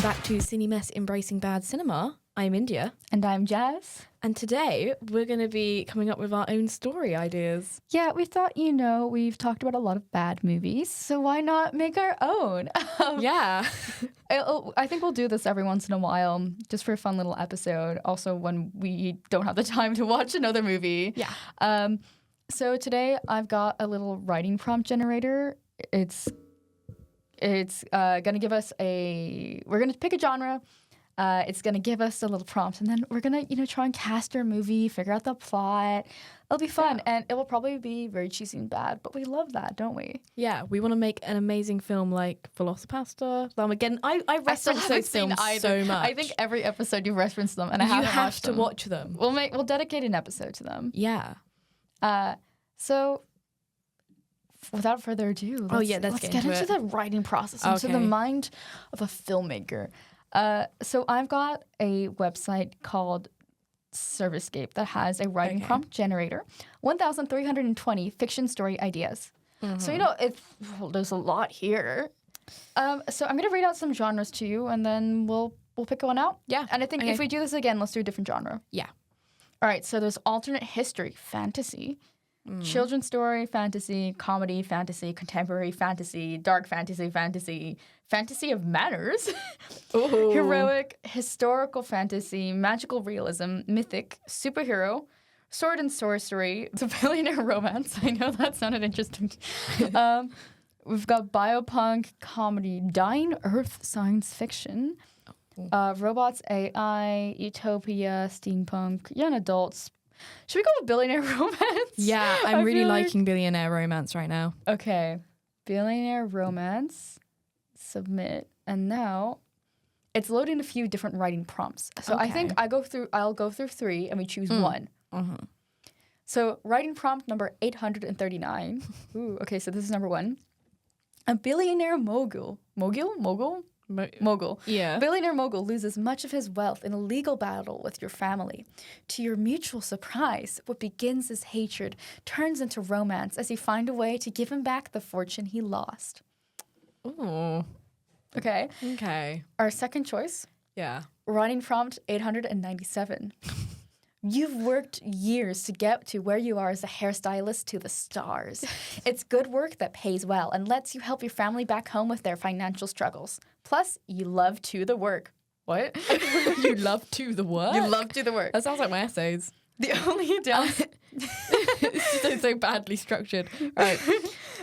back to Cine-Mess Embracing Bad Cinema. I'm India. And I'm Jess. And today we're going to be coming up with our own story ideas. Yeah, we thought, we've talked about a lot of bad movies, so why not make our own? Yeah. I think we'll do this every once in a while, just for a fun little episode. Also, when we don't have the time to watch another movie. Yeah. So today I've got a little writing prompt generator. It's going to give us we're going to pick a genre. It's going to give us a little prompt, and then we're going to, try and cast our movie, figure out the plot. It'll be fun, and it will probably be very cheesy and bad, but we love that, don't we? Yeah, we want to make an amazing film like Velocipaster. Again, I reference those films so much. I think every episode you reference them, and I haven't watched them. You have to watch them. We'll dedicate an episode to them. Yeah. So without further ado, let's get into the writing process, into the mind of a filmmaker. So I've got a website called Servicescape that has a writing prompt generator, 1,320 fiction story ideas. Mm-hmm. So, there's a lot here. So I'm going to read out some genres to you, and then we'll pick one out. Yeah. And I think if we do this again, let's do a different genre. Yeah. All right, so there's alternate history, fantasy, children's story, fantasy, comedy, fantasy, contemporary fantasy, dark fantasy, fantasy of manners, heroic, historical fantasy, magical realism, mythic, superhero, sword and sorcery, the billionaire romance. I know that sounded interesting. We've got biopunk, comedy, dying earth, science fiction, robots, AI, utopia, steampunk, young adults. Should we go with billionaire romance? Yeah, I'm really liking billionaire romance right now. Okay, billionaire romance, submit, and now it's loading a few different writing prompts. So I think I'll go through three, and we choose one. Mm-hmm. So writing prompt number 839. Ooh, okay, so this is number one. A billionaire mogul. Mogul. Yeah. Billionaire mogul loses much of his wealth in a legal battle with your family. To your mutual surprise, what begins as hatred turns into romance as you find a way to give him back the fortune he lost. Ooh. Okay. Okay. Our second choice. Yeah. Writing prompt 897. You've worked years to get to where you are as a hairstylist to the stars. It's good work that pays well and lets you help your family back home with their financial struggles. Plus, you love to the work. What? You love to the work? You love to the work. That sounds like my essays. The only downside... It's so badly structured. Right.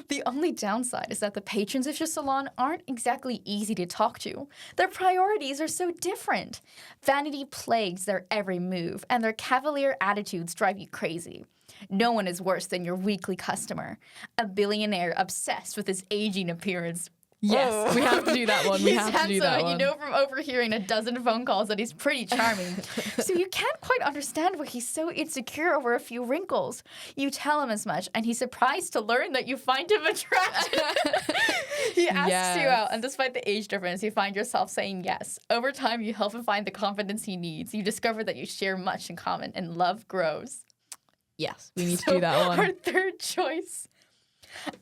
The only downside is that the patrons of your salon aren't exactly easy to talk to. Their priorities are so different. Vanity plagues their every move, and their cavalier attitudes drive you crazy. No one is worse than your weekly customer. A billionaire obsessed with his aging appearance. Yes, we have to do that one. We have to do that one. You know from overhearing a dozen phone calls that he's pretty charming. So you can't quite understand why he's so insecure over a few wrinkles. You tell him as much, and he's surprised to learn that you find him attractive. He asks you out, and despite the age difference, you find yourself saying yes. Over time, you help him find the confidence he needs. You discover that you share much in common, and love grows. Yes, we need to do that one. Our third choice.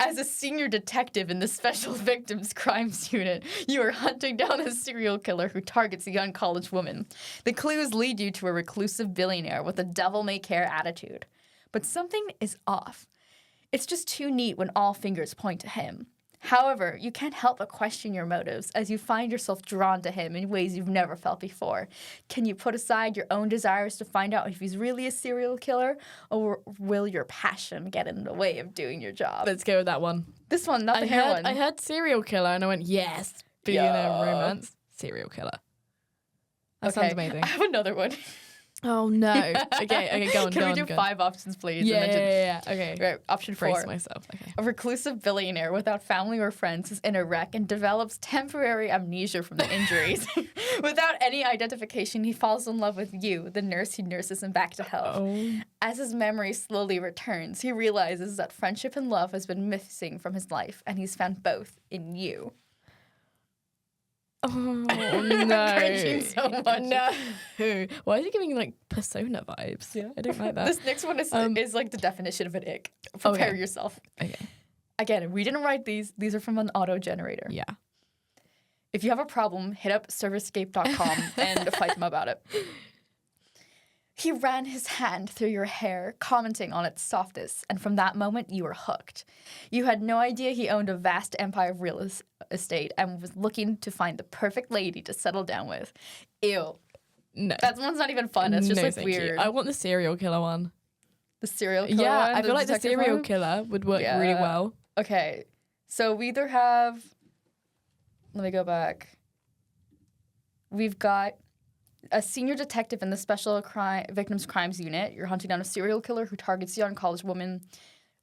As a senior detective in the Special Victims Crimes Unit, you are hunting down a serial killer who targets a young college woman. The clues lead you to a reclusive billionaire with a devil-may-care attitude. But something is off. It's just too neat when all fingers point to him. However, you can't help but question your motives as you find yourself drawn to him in ways you've never felt before. Can you put aside your own desires to find out if he's really a serial killer, or will your passion get in the way of doing your job? Let's go with that one. This one, not the hair one. I heard serial killer, and I went, yes, billionaire romance, serial killer. That sounds amazing. I have another one. Oh, no. Okay, go on, Can we do 5 options, please? Yeah. Okay. Right, option 4. Brace myself. Okay. A reclusive billionaire without family or friends is in a wreck and develops temporary amnesia from the injuries. Without any identification, he falls in love with you, the nurse who nurses him back to health. Oh. As his memory slowly returns, he realizes that friendship and love has been missing from his life, and he's found both in you. Oh, no. I'm cringing so much. No. Why is he giving, Persona vibes? Yeah. I don't like that. This next one is like the definition of an ick. Prepare yourself. Okay. Again, we didn't write these. These are from an auto generator. Yeah. If you have a problem, hit up servicescape.com and fight them about it. He ran his hand through your hair, commenting on its softness, and from that moment, you were hooked. You had no idea he owned a vast empire of real estate and was looking to find the perfect lady to settle down with. Ew. No. That one's not even fun. It's just No, like thank weird. you. I want the serial killer one. The serial killer Yeah, one? I feel like the detective serial one? killer would work really well. Okay. So we either have... Let me go back. We've got a senior detective in the Special Victims Crimes Unit. You're hunting down a serial killer who targets young college women,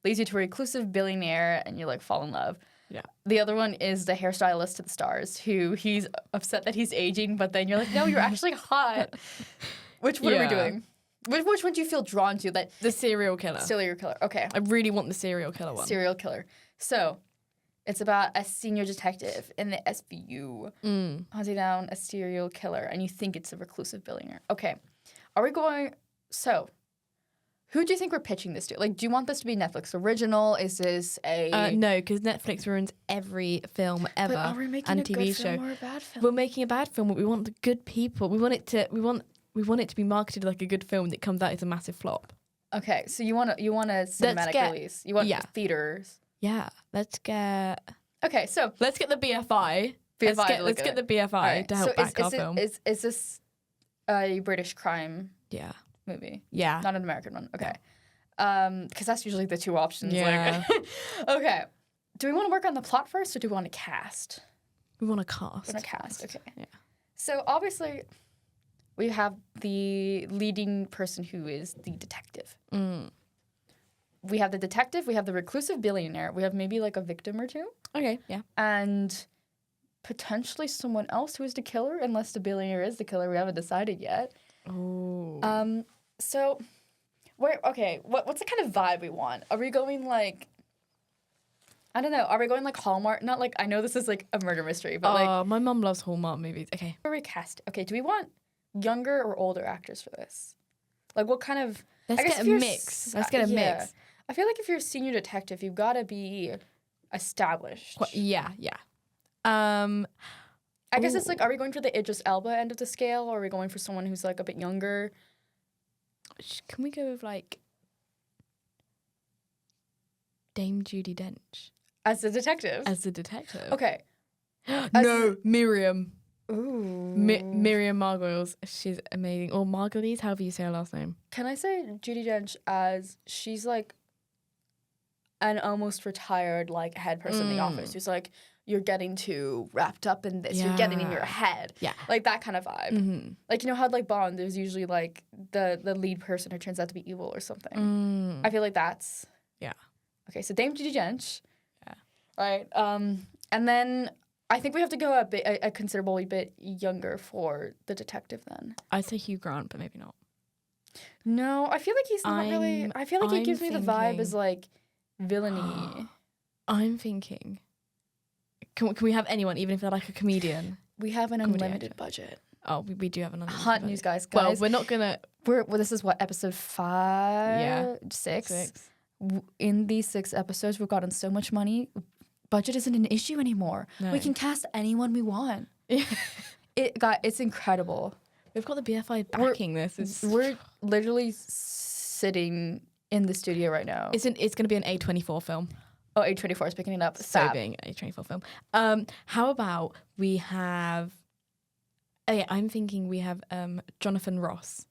leads you to a reclusive billionaire, and you like fall in love. Yeah. The other one is the hairstylist to the stars, who he's upset that he's aging, but then you're like, no, you're actually hot. Which one are we doing? Which one do you feel drawn to? That The serial killer. serial killer. Okay. I really want the serial killer one. Serial killer. So, it's about a senior detective in the SVU hunting down a serial killer, and you think it's a reclusive billionaire. Okay. Are we going... So, who do you think we're pitching this to? Like, do you want this to be Netflix original? Is this a... No, because Netflix ruins every film ever But are we making and a TV good show. film or a bad film? We're making a bad film, but we want the good people. We want it to be marketed like a good film that comes out as a massive flop. Okay, so you want a cinematic release. You want theaters. Yeah, let's get Okay, so the BFI. Let's get the BFI to help back our film. Is this a British crime Yeah. movie? Yeah. Not an American one. Okay. Because that's usually the two options. Yeah. Like, okay. Do we want to work on the plot first, or do we want to cast? We want to cast. We want to cast. Okay. Yeah. So obviously, we have the leading person who is the detective. We have the detective. We have the reclusive billionaire. We have maybe like a victim or two. Okay. Yeah. And potentially someone else who is the killer, unless the billionaire is the killer. We haven't decided yet. Oh. So, what's the kind of vibe we want? Are we going like, I don't know, are we going like Hallmark? Not like, I know this is like a murder mystery, but like. My mum loves Hallmark movies. Okay. Who are we cast? Okay, do we want younger or older actors for this? Like what kind of. Let's get a mix. Let's get a mix. I feel like if you're a senior detective, you've got to be established. Yeah. I guess it's like, are we going for the Idris Elba end of the scale, or are we going for someone who's like a bit younger? Can we go with like Dame Judi Dench As the detective? as the detective? Okay. No, Miriam. Ooh. Miriam Margolyes. She's amazing. Or Margolyes, however you say her last name. Can I say Judi Dench as she's like an almost retired like head person in the office who's like, you're getting too wrapped up in this. You're getting in your head. Yeah. Like that kind of vibe. Mm-hmm. Like, you know how like Bond, there's usually like the lead person who turns out to be evil or something. I feel like that's... Yeah. Okay, so Dame Judi Dench. Yeah. Right. And then I think we have to go a considerably bit younger for the detective then. I'd say Hugh Grant, but maybe not. No, I feel like he's not really... I feel like he gives me the vibe as like villainy. I'm thinking... Can we have anyone, even if they're like a comedian? We have an unlimited budget. Oh, we do have an unlimited Hot budget. news, guys. Well, we're not going to... This is what, episode 5? Yeah. 6? In these 6 episodes, we've gotten so much money. Budget isn't an issue anymore. No. We can cast anyone we want. It's incredible. We've got the BFI backing this. We're literally sitting in the studio right now. It's going to be an A24 film. Oh, A24 is picking it up. So being an A24 film. How about we have... Oh, yeah, I'm thinking we have Jonathan Ross.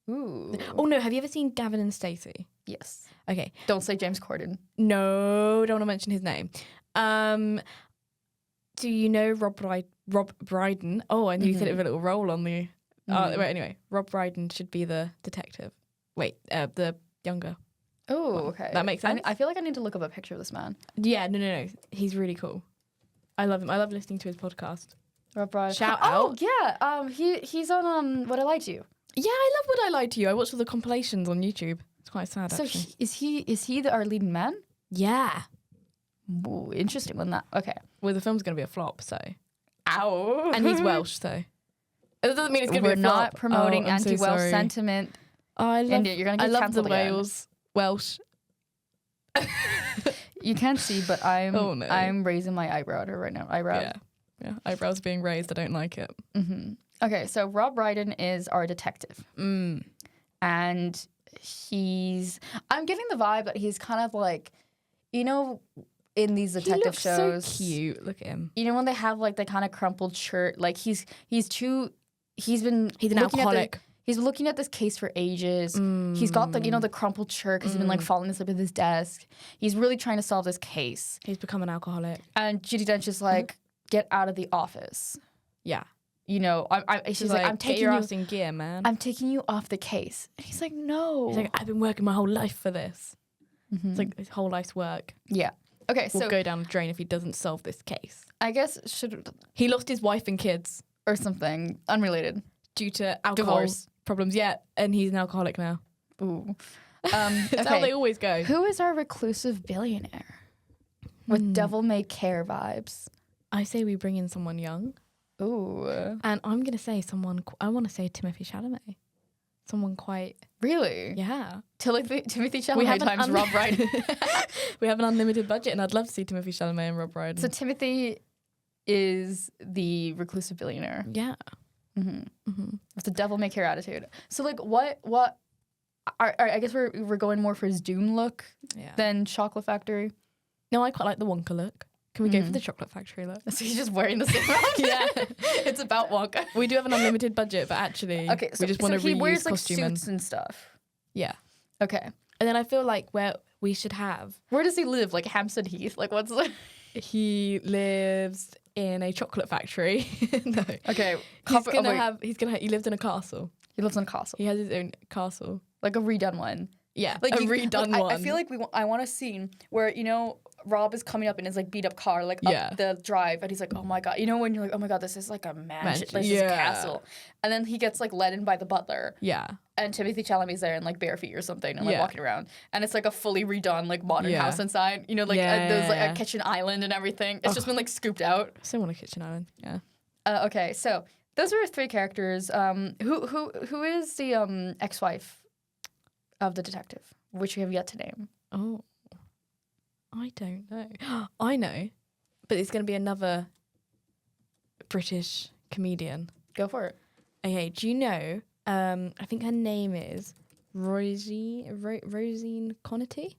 Ooh. Oh, no, have you ever seen Gavin and Stacey? Yes. Okay. Don't say James Corden. No, don't want to mention his name. Do you know Rob Brydon? Oh, I knew you said it with a little roll on the... Wait, anyway. Rob Brydon should be the detective. Wait, the younger. Oh, okay. That makes sense? I feel like I need to look up a picture of this man. Yeah, no. He's really cool. I love him. I love listening to his podcast. Rob Brydon. Shout out. out. Yeah. He's on What I Lied to You. Yeah, I love What I Lied to You. I watched all the compilations on YouTube. It's quite sad, So actually. is he our leading man? Yeah. Ooh, interesting one that. Okay. Well, the film's going to be a flop, so. Ow. And he's Welsh, so. It doesn't mean it's going to be a flop. We're not promoting I'm so anti-Welsh sorry. sentiment. Oh, I love, You're gonna get I love the cancelled again. Welsh. You can't see, but I'm Oh, no. I'm raising my eyebrow at her right now. Eyebrow. Yeah. Yeah, eyebrows being raised. I don't like it. Mm-hmm. Okay, so Rob Brydon is our detective. And I'm getting the vibe that he's kind of like, you know, in these detective shows. So cute. Look at him. You know when they have like the kind of crumpled shirt, like he's an alcoholic. He's looking at this case for ages. He's got the crumpled shirt because he's been like falling asleep at his desk. He's really trying to solve this case. He's become an alcoholic. And Judi Dench is like, get out of the office. Yeah. You know, she's like, I'm taking your you ass in gear, man. I'm taking you off the case. And he's like, no. He's like, I've been working my whole life for this. It's like his whole life's work. Yeah. Okay, will so go down the drain if he doesn't solve this case. I guess he lost his wife and kids or something unrelated due to alcohol problems. Yeah, and he's an alcoholic now. Ooh. It's how they always go. Who is our reclusive billionaire with devil-may-care vibes? I say we bring in someone young. Ooh. And I'm going to say I want to say Timothee Chalamet. Someone quite... Really? Yeah. Timothee Chalamet times Rob Brydon. We have an unlimited budget and I'd love to see Timothee Chalamet and Rob Brydon. So Timothy is the reclusive billionaire. Yeah. With a devil-may-care attitude. So like what I guess we're going more for his Doom look than Chocolate Factory. No, I quite like the Wonka look. Can we go for the Chocolate Factory look? So he's just wearing the same outfit. Yeah. It's about Wonka. We do have an unlimited budget, but actually we just want to reuse he wears like costuming. suits and stuff. Yeah. Okay. And then I feel like where we should have... Where does he live? Like Hampstead Heath? Like what's the... He lives in a chocolate factory. No. Okay. He lives in a castle. He lives in a castle. He has his own castle. Like a redone one. Yeah, like a redone one. I feel like I want a scene where, you know, Rob is coming up in his like beat up car, like up the drive, and he's like, oh my God. You know when you're like, oh my God, this is like a mansion. This is a castle. And then he gets like led in by the butler. Yeah. And Timothee Chalamet's there in like bare feet or something and like walking around. And it's like a fully redone like modern house inside. You know, like there's like a kitchen island and everything. It's just been like scooped out. I still want a kitchen island. Yeah. Okay, so those are 3 characters. Who is the ex-wife of the detective, which we have yet to name? Oh, I don't know. I know, but it's going to be another British comedian. Go for it. Okay, do you know? I think her name is Rosine Connerty.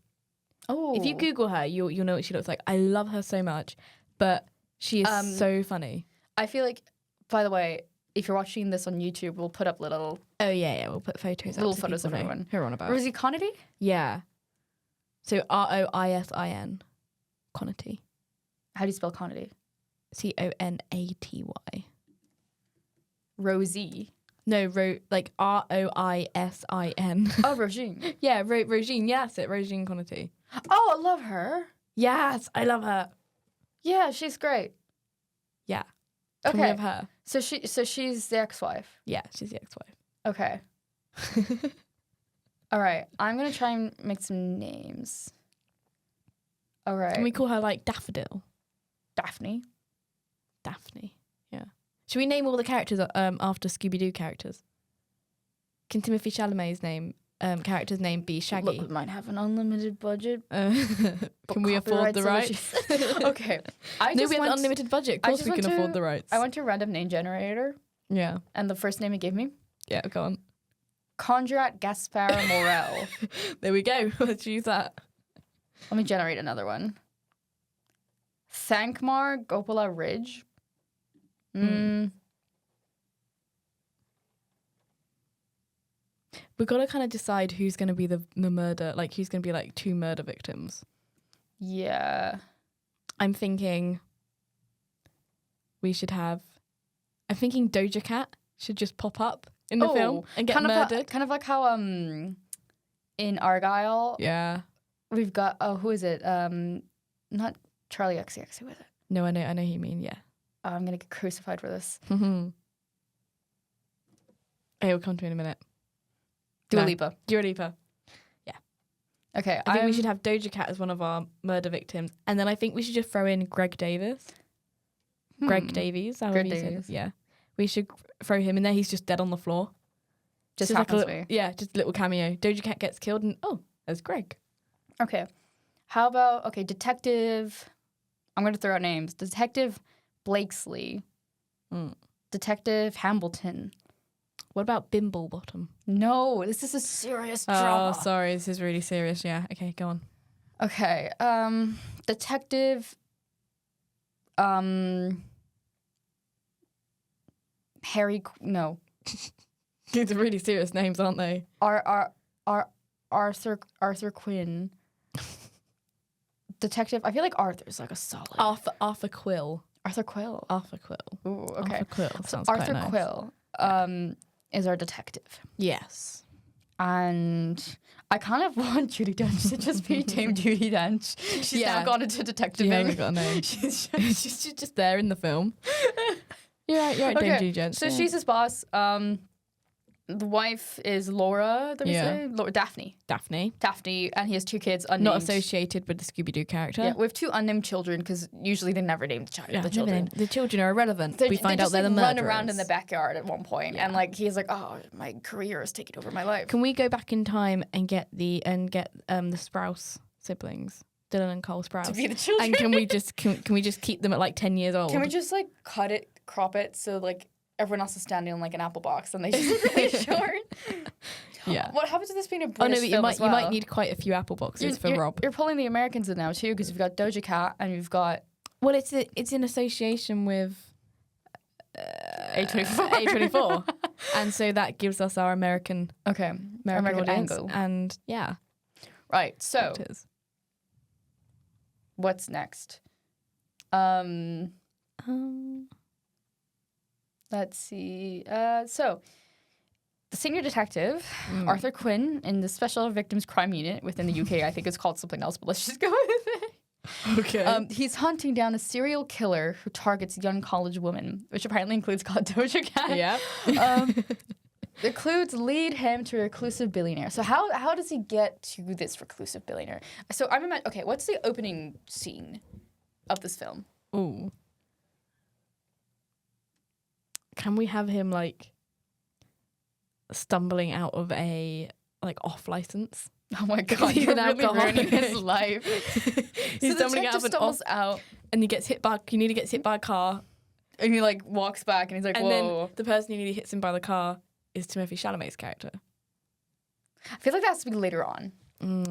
Oh, if you Google her, you'll know what she looks like. I love her so much, but she is so funny. I feel like, by the way, if you're watching this on YouTube, we'll put up little... Oh, yeah, we'll put photos up. Little photos of everyone. Who are on about. Rosie Connerty? Yeah. So Roisin Connerty. How do you spell Connerty? Conaty. Rosie? No, like Roisin. Oh, Rosine. Yeah, Rosine. Yeah, that's it. Rosine Connerty. Oh, I love her. Yes, I love her. Yeah, she's great. Yeah. Okay. Can we have her? So she's the ex-wife. Yeah, she's the ex-wife. Okay. All right. I'm gonna try and make some names. All right. Can we call her like Daffodil? Daphne. Yeah. Should we name all the characters after Scooby-Doo characters? Can Timothee Chalamet's character's name be Shaggy? Look, we might have an unlimited budget. Can we afford the rights? Okay. We have an unlimited budget. Of course we can afford the rights. I went to a random name generator. Yeah. And the first name it gave me? Yeah, go on. Conjurat Gaspar Morel. There we go. Let's use that. Let me generate another one. Thankmar Gopala Ridge. We've got to kind of decide who's going to be the murder, like who's going to be like 2 murder victims. Yeah. I'm thinking Doja Cat should just pop up in the film and get murdered. Kind of like how in Argyle. Yeah. We've got who is it? Not Charlie XCX, who is it? No, I know who you mean, yeah. Oh, I'm gonna get crucified for this. Okay, we'll come to it in a minute. Dua Lipa. Yeah. Okay. I think we should have Doja Cat as one of our murder victims. And then I think we should just throw in Greg Davies. Greg Davies. Yeah. We should throw him in there. He's just dead on the floor. Just happens to me. Yeah, just a little cameo. Doja Cat gets killed and there's Greg. Okay. How about, Detective... I'm going to throw out names. Detective Blakesley. Detective Hambleton. What about Bimblebottom? No, this is a serious drama. Oh, sorry. This is really serious. Yeah. Okay, go on. Okay. Detective Harry. No. These are really serious names, aren't they? Arthur Quinn. Detective. I feel like Arthur's like a solid. Arthur Quill. Arthur Quill. Ooh, okay. Arthur Quill. So Sounds Arthur quite nice. Quill is our detective. Yes. And I kind of want Judi Dench to just be Dame Judi Dench. She's now gone into detective. She hasn't got a name. she's just there in the film. You're right, Dame Judi Dench. So she's his boss. The wife is Laura, Daphne, and he has 2 kids unnamed. Not associated with the Scooby-Doo character. Yeah, we have 2 unnamed children because usually they never name the children. The children are irrelevant. We find out out they're the run murderers. around in the backyard at one point, and like he's like, "Oh, my career is taking over my life." Can we go back in time and get the Sprouse siblings, Dylan and Cole Sprouse, to be the children? And can we just keep them at like 10 years old? Can we just like crop it so like everyone else is standing on like an apple box and they just look really short? Yeah. What happens to this being a British but film as well? you might need quite a few apple boxes for Rob. You're pulling the Americans in now too because you've got Doja Cat and you've got. Well, it's in association with A24, and so that gives us our American American audience, angle. And right. So actors. What's next? Let's see. So, the senior detective, Arthur Quinn, in the Special Victims Crime Unit within the UK, I think it's called something else, but let's just go with it. Okay. He's hunting down a serial killer who targets young college women, which apparently includes Doja Cat. Yeah. The clues lead him to a reclusive billionaire. So how does he get to this reclusive billionaire? So okay, what's the opening scene of this film? Ooh. Can we have him like stumbling out of a like off license? Oh my god, He's you're an really alcoholic. ruining his life. He's so stumbling out of an off, out, and he gets hit by. He nearly gets hit by a car, and he like walks back, and he's like, and "Whoa!" then the person who nearly hits him by the car is Timothée Chalamet's character. I feel like that has to be later on.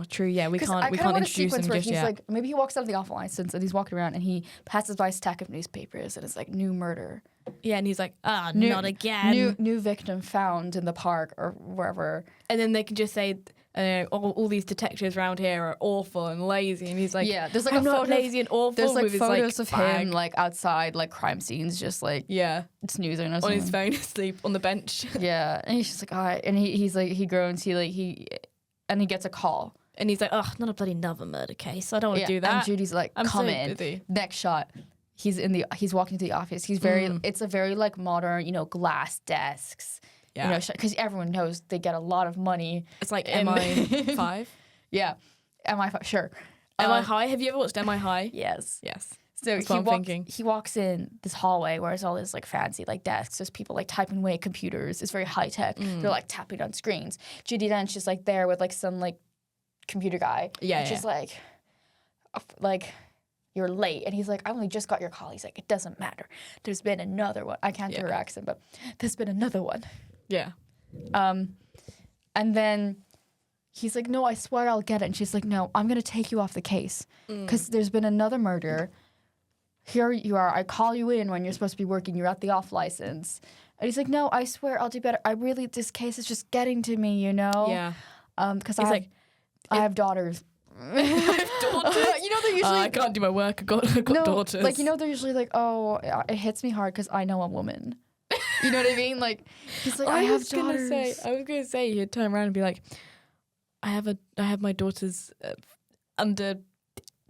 True. Yeah, we can't introduce him just yet. Like, maybe he walks out of the off license and he's walking around and he passes by a stack of newspapers and it's like new murder. Yeah, and he's like, not again. New victim found in the park or wherever. And then they can just say, all these detectives around here are awful and lazy. And he's like, yeah, there's like I'm not lazy and awful. There's like with photos his, of him like outside like crime scenes, just like snoozing or something. On his phone, asleep on the bench. Yeah, and he's just like, all right. And he's like, he groans, and he gets a call. And he's like, not a bloody another murder case. I don't want to do that. And Judy's like, I'm come so in. busy. Next shot. He's walking to the office. He's it's a very like modern, glass desks. Yeah. Because everyone knows they get a lot of money. It's like MI5. Yeah. MI5, sure. MI High? Have you ever watched MI High? Yes. So he walks in this hallway where there's all this like fancy like desks. There's people like typing away at computers. It's very high tech. They're like tapping on screens. Judi Dench is like there with like some like computer guy. Yeah. Just like you're late. And he's like, I only just got your call. He's like, it doesn't matter. There's been another one. I can't do her accent, but there's been another one. Yeah. And then he's like, no, I swear I'll get it. And she's like, no, I'm going to take you off the case because there's been another murder. Here you are. I call you in when you're supposed to be working. You're at the off license. And he's like, no, I swear I'll do better. This case is just getting to me, Yeah. Because I have daughters. I have daughters? They're usually... I can't do my work. I've got daughters. Like, they're usually like, oh, it hits me hard because I know a woman. You know what I mean? Like, he's like, I have daughters. I was going to say, he'd turn around and be like, I have my daughter's under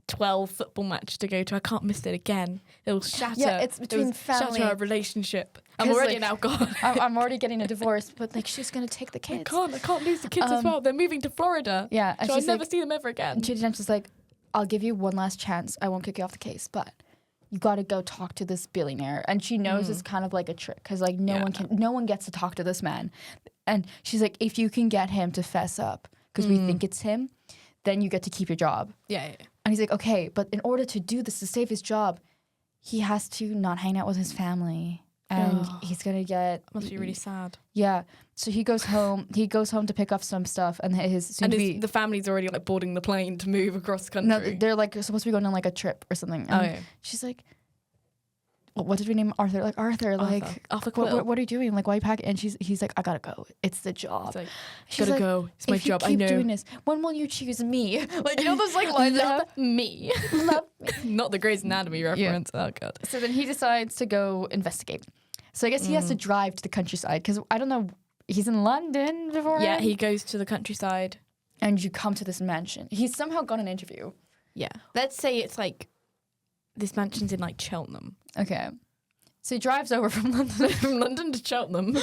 12 football match to go to. I can't miss it again. It'll shatter. Yeah, it's between family. Shatter our relationship. I'm already an alcoholic. I'm already getting a divorce, but like she's gonna take the kids. I can't lose the kids as well. They're moving to Florida. Yeah, and so I'll never see them ever again. Judi Dench is like, I'll give you one last chance. I won't kick you off the case, but you got to go talk to this billionaire. And she knows it's kind of like a trick because like no one gets to talk to this man. And she's like, if you can get him to fess up because we think it's him, then you get to keep your job. Yeah. And he's like, okay, but in order to do this, to save his job, he has to not hang out with his family. And he's going to get... Must be really sad. Yeah. So he goes home. He goes home to pick up some stuff. And the family's already like boarding the plane to move across the country. No, they're like supposed to be going on like a trip or something. And she's like, what did we name Arthur? Like, Arthur. What are you doing? Like, why are you packing? And he's like, I gotta go. It's the job. Like, she's gotta go. It's my job. I know. Keep doing this. When will you choose me? Like, you know those like lines. Love me. Love me. Not the Grey's Anatomy reference. Yeah. Oh god. So then he decides to go investigate. So I guess he has to drive to the countryside because I don't know. He's in London before. Yeah, he goes to the countryside, and you come to this mansion. He's somehow got an interview. Yeah. Let's say it's like this mansion's in like Cheltenham. Okay. So he drives over from London to Cheltenham,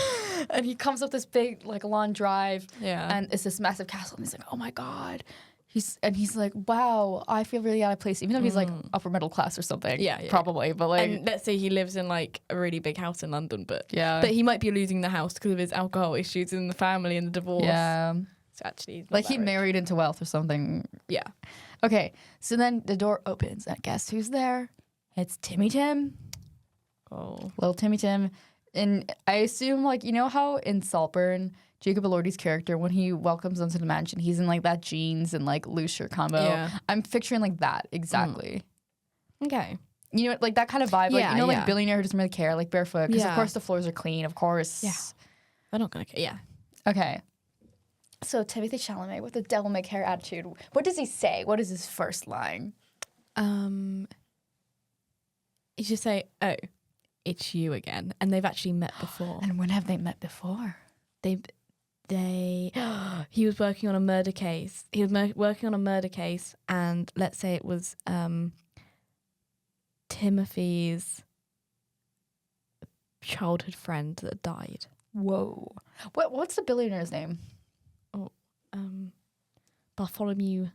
and he comes up this big like long drive. Yeah. And it's this massive castle, and he's like, "Oh my god." He's like, wow, I feel really out of place, even though he's like upper middle class or something. Yeah, probably. But like, and let's say he lives in like a really big house in London, but he might be losing the house because of his alcohol issues in the family and the divorce. Yeah, so actually, like he married into wealth or something. Yeah. Okay, so then the door opens, and guess who's there? It's Timmy Tim. Oh, little Timmy Tim, and I assume like you know how in Saltburn, Jacob Elordi's character, when he welcomes them to the mansion, he's in like that jeans and like loose shirt combo. Yeah. I'm picturing like that exactly. Okay. You know, like that kind of vibe. Like, you know, like billionaire who doesn't really care, like barefoot. Because of course the floors are clean, of course. Yeah. I'm not going to care. Yeah. Okay. So Timothee Chalamet with the devil may care attitude. What does he say? What is his first line? He should say, "Oh, it's you again." And they've actually met before. And when have they met before? He was working on a murder case. He was working on a murder case, and let's say it was Timothy's childhood friend that died. Whoa! What's the billionaire's name? Oh, Bartholomew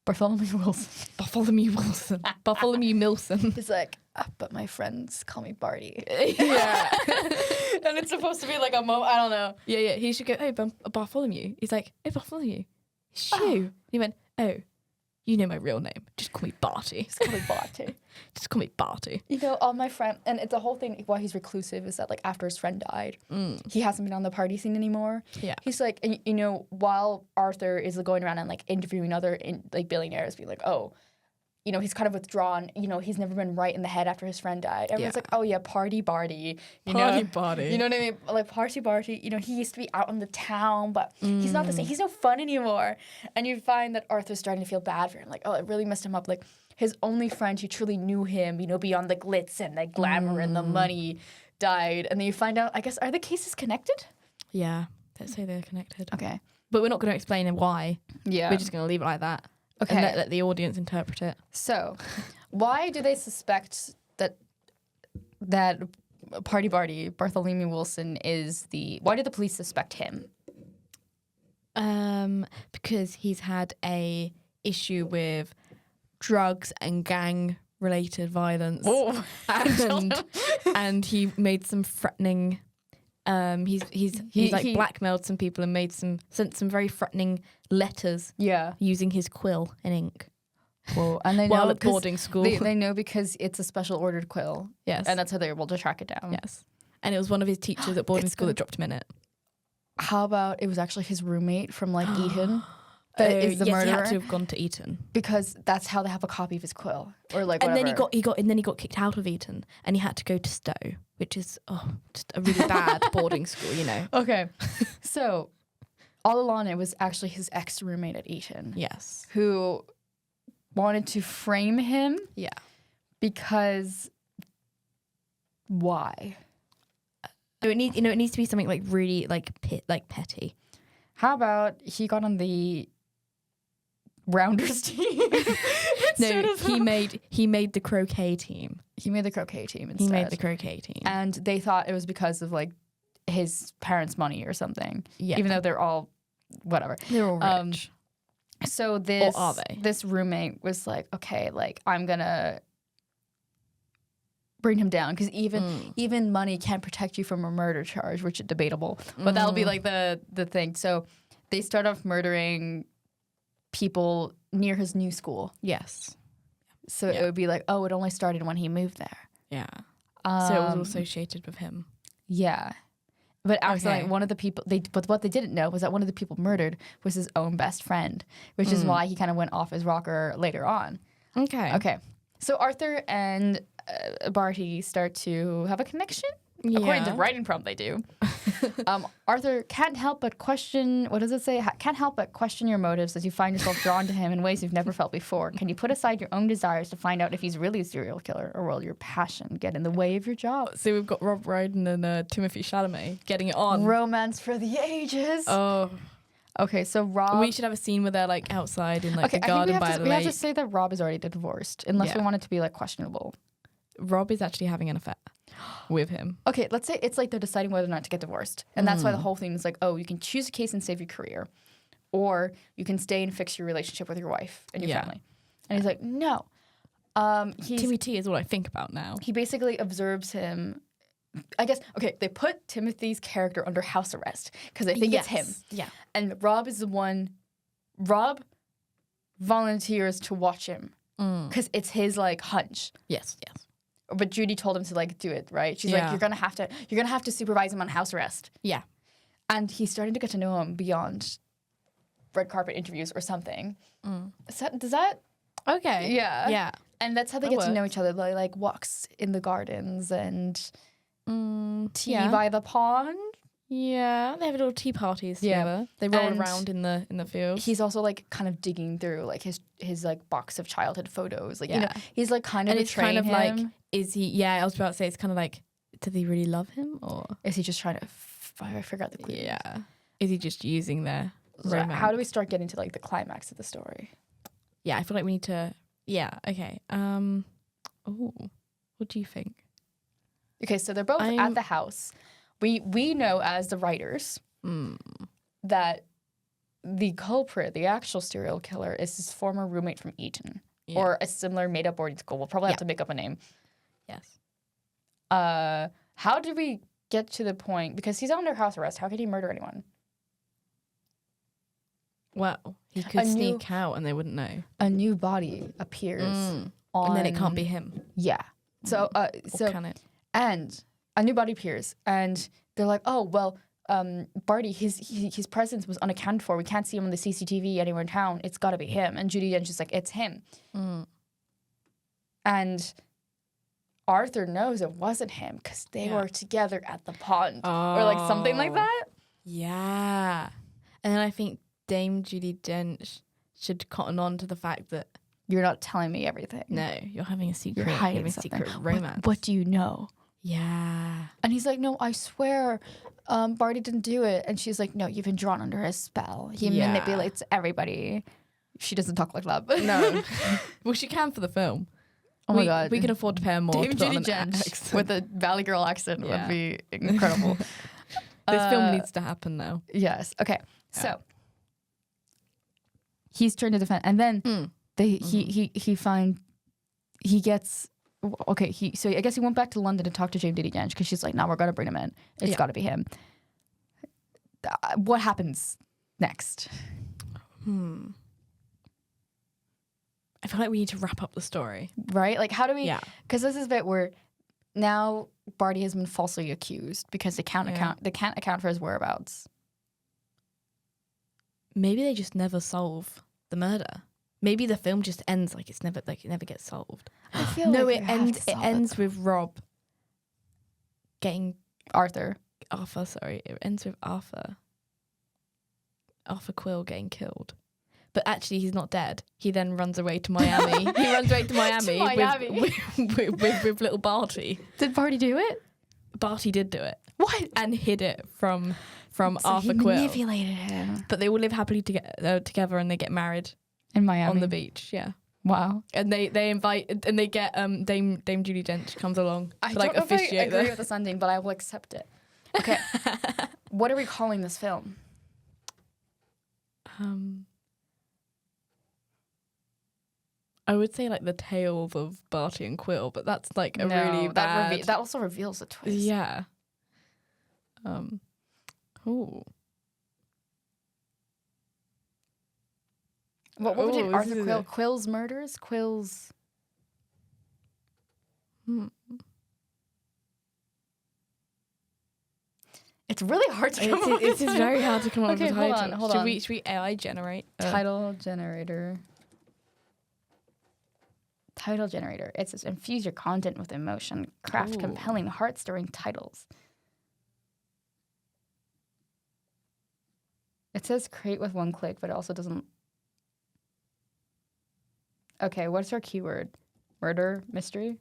Wilson. Bartholomew Milson. He's like, but my friends call me Barty. Yeah. And it's supposed to be like a I don't know. Yeah. He should go, "Oh, Bartholomew." He's like, "Oh, Bartholomew. It's you." He went, "Oh, you know my real name. Just call me Barty." Just call me Barty. Just call me Barty. You know, all my friend, and it's the whole thing why he's reclusive is that like after his friend died, he hasn't been on the party scene anymore. Yeah. He's like, and, you know, while Arthur is going around and like interviewing other like billionaires, being like, oh, you know, he's kind of withdrawn. You know, he's never been right in the head after his friend died. Everyone's like, oh yeah, Party Barty. Barty. You know what I mean? Like Party Barty. You know, he used to be out in the town, but he's not the same. He's no fun anymore. And you find that Arthur's starting to feel bad for him. Like, oh, it really messed him up. Like his only friend who truly knew him, you know, beyond the glitz and the glamour and the money, died. And then you find out, I guess, are the cases connected? Yeah, let's say they're connected. Okay. But we're not going to explain why. Yeah. We're just going to leave it like that. Okay. And let the audience interpret it. So, why do they suspect that Party Barty, Bartholomew Wilson, is why do the police suspect him? Because he's had a issue with drugs and gang-related violence. Oh. and he made some threatening... He's like blackmailed some people and sent some very threatening letters. Yeah, using his quill and ink. Whoa! And they know while at boarding school. They know because it's a special ordered quill. Yes, and that's how they're able to track it down. Yes, and it was one of his teachers at boarding school that dropped him in it. How about it was actually his roommate from like Eton? That is the murderer. He had to have gone to Eton because that's how they have a copy of his quill, or like. And whatever. then he got kicked out of Eton, and he had to go to Stowe, which is just a really bad boarding school, you know. Okay, so all along it was actually his ex roommate at Eton. Yes, who wanted to frame him. Yeah, because why? So it needs to be something like really like petty. How about he got on the Rounders team? No, he made the croquet team. He made the croquet team instead. He made the croquet team. And they thought it was because of like his parents' money or something. Yeah. Even though they're all whatever. They're all rich. So this or are they? This roommate was like, okay, like I'm gonna bring him down because even money can't protect you from a murder charge, which is debatable. But that'll be like the thing. So they start off murdering people near his new school. Yes. So it would be like, oh, it only started when he moved there. Yeah. So it was all associated with him. Yeah. But actually, one of the people, but what they didn't know was that one of the people murdered was his own best friend, which is why he kind of went off his rocker later on. Okay. So Arthur and Barty start to have a connection. Yeah. According to the writing prompt, they do. Arthur can't help but question, what does it say? Can't help but question your motives as you find yourself drawn to him in ways you've never felt before. Can you put aside your own desires to find out if he's really a serial killer, or will your passion get in the way of your job? So we've got Rob Brydon and Timothee Chalamet getting it on. Romance for the ages. Oh. Okay, so Rob... We should have a scene where they're like outside in like the garden by the lake. We have to say that Rob is already divorced, unless we want it to be like questionable. Rob is actually having an affair with him. Okay, let's say it's like they're deciding whether or not to get divorced. And that's why the whole thing is like, oh, you can choose a case and save your career. Or you can stay and fix your relationship with your wife and your family. And he's like, no. Timmy T is what I think about now. He basically observes him. I guess, okay, they put Timothy's character under house arrest because they think it's him. Yeah. And Rob is the one, Rob volunteers to watch him because it's his like hunch. Yes. But Judy told him to like do it, right? She's like, you're gonna have to supervise him on house arrest. Yeah. And he's starting to get to know him beyond red carpet interviews or something. Does that? Okay. Yeah. And that's how they get to know each other. They like walks in the gardens and tea by the pond. Yeah, they have little tea parties together. They roll around in the field. He's also like kind of digging through like his like box of childhood photos. Like you know, he's like kind of and it's kind of him. like, is he? Yeah, I was about to say it's kind of like, do they really love him or is he just trying to? I forgot the clue. Yeah, is he just using their romance? How do we start getting to like the climax of the story? Yeah, I feel like we need to. Yeah. Okay. Oh, what do you think? Okay, so they're both at the house. We know as the writers that the culprit, the actual serial killer, is his former roommate from Eton or a similar made-up boarding school. We'll probably have to make up a name. Yes. How did we get to the point? Because he's under house arrest. How could he murder anyone? Well, he could sneak out and they wouldn't know. A new body appears and then it can't be him. Yeah. So, or can it? And a new body appears, and they're like, "Oh, well, Barty, his presence was unaccounted for. We can't see him on the CCTV anywhere in town. It's got to be him." And Judi Dench's just like, "It's him." And Arthur knows it wasn't him because they were together at the pond or like something like that. Yeah, and then I think Dame Judi Dench should cotton on to the fact that you're not telling me everything. No, you're having a secret. You're hiding a something. Secret romance. What do you know? Yeah. And he's like, no, I swear Barty didn't do it. And she's like, no, you've been drawn under his spell. He manipulates everybody. She doesn't talk like that. No. Well, she can for the film. Oh my God. We can afford to pay her more. Dame Judi Dench with a Valley Girl accent would be incredible. This film needs to happen now. Yes. Okay. Yeah. So he's trying to defend. And then he gets... Okay, so I guess he went back to London to talk to Dame Judi Dench because she's like, "No, we're gonna bring him in. It's got to be him." What happens next? I feel like we need to wrap up the story, right? Like, how do we? Yeah. Because this is a bit where now Barty has been falsely accused because they can't account for his whereabouts. Maybe they just never solve the murder. Maybe the film just ends like it never gets solved. I feel no, it ends with Rob getting Arthur. Sorry, it ends with Arthur Quill getting killed. But actually, he's not dead. He then runs away to Miami. He runs away to Miami, with little Barty. Did Barty do it? Barty did do it. What? And hid it from Arthur Quill. He manipulated him. But they all live happily together and they get married. In Miami? On the beach, yeah. Wow. And they invite, and they get Dame Judi Dench comes along to like officiate. I agree with this ending, but I will accept it. Okay. What are we calling this film? I would say like the tales of Barty and Quill, but that's like really bad. That also reveals a twist. Yeah. Ooh. What would you Arthur Quill? Quill's murders? Quill's... It's really hard to come up with. It is very hard to come up with a title. Hold on. Should we AI generate? Title generator. Title generator. It says infuse your content with emotion. Craft compelling, heart-stirring titles. It says create with one click, but it also doesn't. Okay, what's our keyword? Murder, mystery?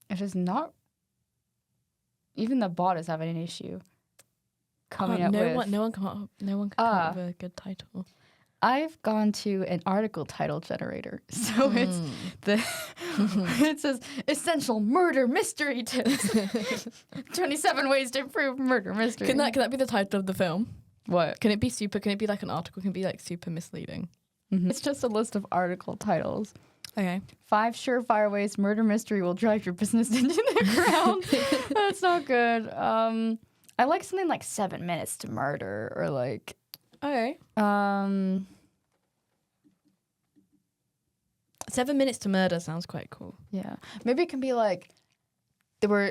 It is not. Even the bot is having an issue coming up with. No one can come up with a good title. I've gone to an article title generator, so it's it says essential murder mystery tips. 27 ways to improve murder mystery. Can that be the title of the film? What? Can it be like an article? Can it be like super misleading? It's just a list of article titles. Okay. 5 surefire ways murder mystery will drive your business into the ground. That's not good. I like something like 7 minutes to murder, or like. Okay. 7 minutes to murder sounds quite cool. Yeah. Maybe it can be like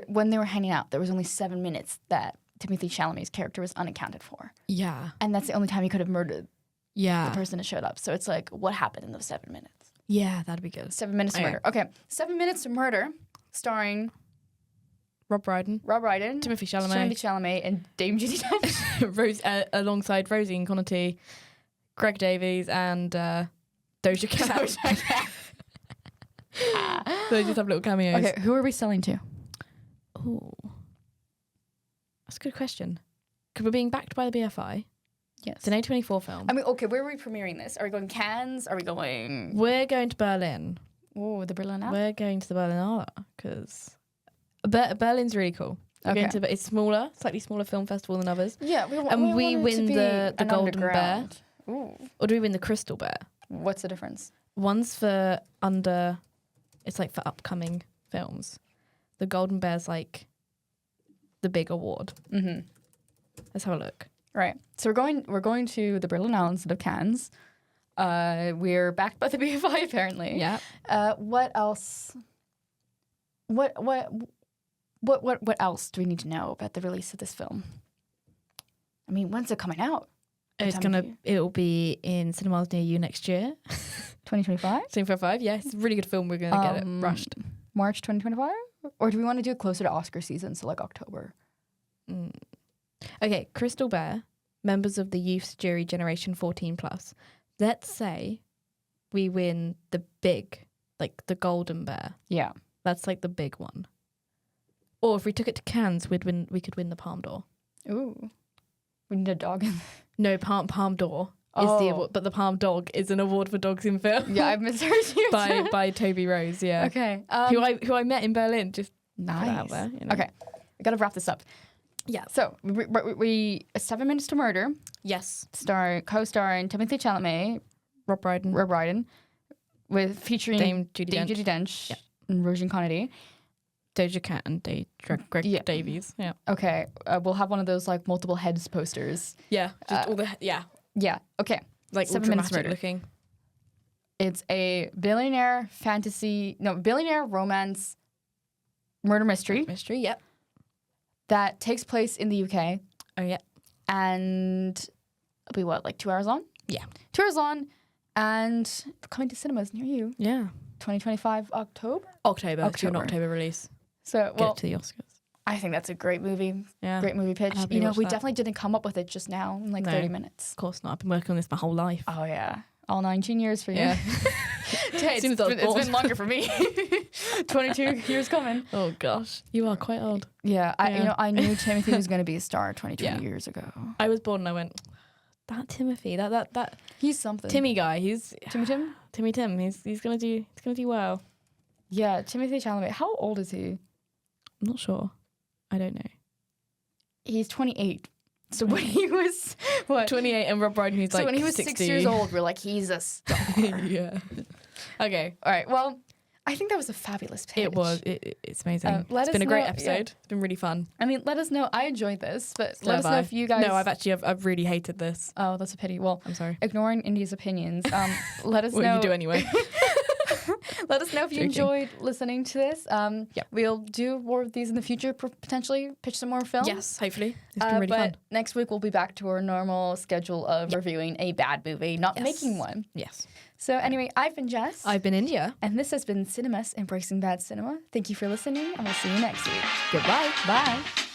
when they were hanging out, there was only 7 minutes that Timothee Chalamet's character was unaccounted for. Yeah. And that's the only time he could have murdered the person that showed up. So it's like, what happened in those 7 minutes? Yeah, that'd be good. 7 minutes to murder. Okay. 7 minutes to murder, starring Rob Brydon, Timothee Chalamet, and Dame Judi Dench. Rose, alongside Rosie and Connerty, Greg Davies, and Doja Cat. So they just have little cameos. Okay, who are we selling to? Oh, that's a good question. Because we're being backed by the BFI. Yes. It's an A24 film. I mean, okay, where are we premiering this? Are we going Cannes? Are we going... We're going to Berlin. Oh, the Berlinale? We're going to the Berlinale because Berlin's really cool. It's smaller, slightly smaller film festival than others. Yeah, we win the Golden Bear. Ooh. Or do we win the Crystal Bear? What's the difference? One's for it's like for upcoming films. The Golden Bear's like the big award. Mm-hmm. Let's have a look. Right. So we're going to the Berlinale instead of Cannes. We're backed by the BFI apparently. Yeah. What else? What else do we need to know about the release of this film? I mean, when's it coming out? It'll be in cinemas near you next year. 2025? 2025, yeah. It's a really good film. We're gonna get it rushed. March 2025? Or do we want to do it closer to Oscar season, so like October? Okay, Crystal Bear, members of the youth jury generation 14 plus. Let's say we win the big, like the Golden Bear. Yeah. That's like the big one. Or if we took it to Cannes, we could win the Palme d'Or. Ooh. We need a dog in there. No, Palme d'Or is the award, but the Palme Dog is an award for dogs in film. Yeah, I've misheard you. by Toby Rose, yeah. Okay. Who I met in Berlin, just nice. put it out there. You know? Okay. We got to wrap this up. Yeah. So, we 7 Minutes to Murder. Yes. Co-starring Timothee Chalamet. Rob Brydon. Featuring Dame Judi Dench. And Rosie Connerty. Doja Cat and Greg Davies. Yeah. Okay. We'll have one of those like multiple heads posters. Yeah. Just all the yeah. Okay. Like 7 Minutes to Murder. Looking. It's a billionaire romance murder mystery. Yep. That takes place in the UK. Oh yeah. And it'll be like 2 hours long? Yeah. 2 hours long and coming to cinemas near you. Yeah. 2025 October. It's an October release. So get to the Oscars. I think that's a great movie. Yeah. Great movie pitch. We definitely didn't come up with it just now in 30 minutes. Of course not. I've been working on this my whole life. Oh yeah. All 19 years for you. Yeah. It's been longer for me. 22 years coming. Oh gosh. You are quite old. Yeah. I knew Timothy was going to be a star 22 years ago. I was born and I went, that Timothy, that he's something. Timmy guy. He's Timmy Tim. He's gonna do well. Yeah, Timothee Chalamet. How old is he? I'm not sure. I don't know. He's 28. So when he was 28 and Rob Brydon, who's when he was 60. 6 years old, we're like, he's a star. Yeah. Okay. All right. Well, I think that was a fabulous pitch. It was. It's amazing. It's been a great episode. Yeah. It's been really fun. I mean, let us know. I enjoyed this, but let us know if you guys... No, I've really hated this. Oh, that's a pity. Well, I'm sorry. Ignoring India's opinions, let us know. Well, you do anyway. Let us know if you enjoyed listening to this. We'll do more of these in the future, potentially pitch some more films. Yes, hopefully. It's been really fun. Next week, we'll be back to our normal schedule of reviewing a bad movie, not making one. Yes. So anyway, I've been Jess. I've been India. And this has been Cine-Mess, Embracing Bad Cinema. Thank you for listening, and we'll see you next week. Goodbye. Bye.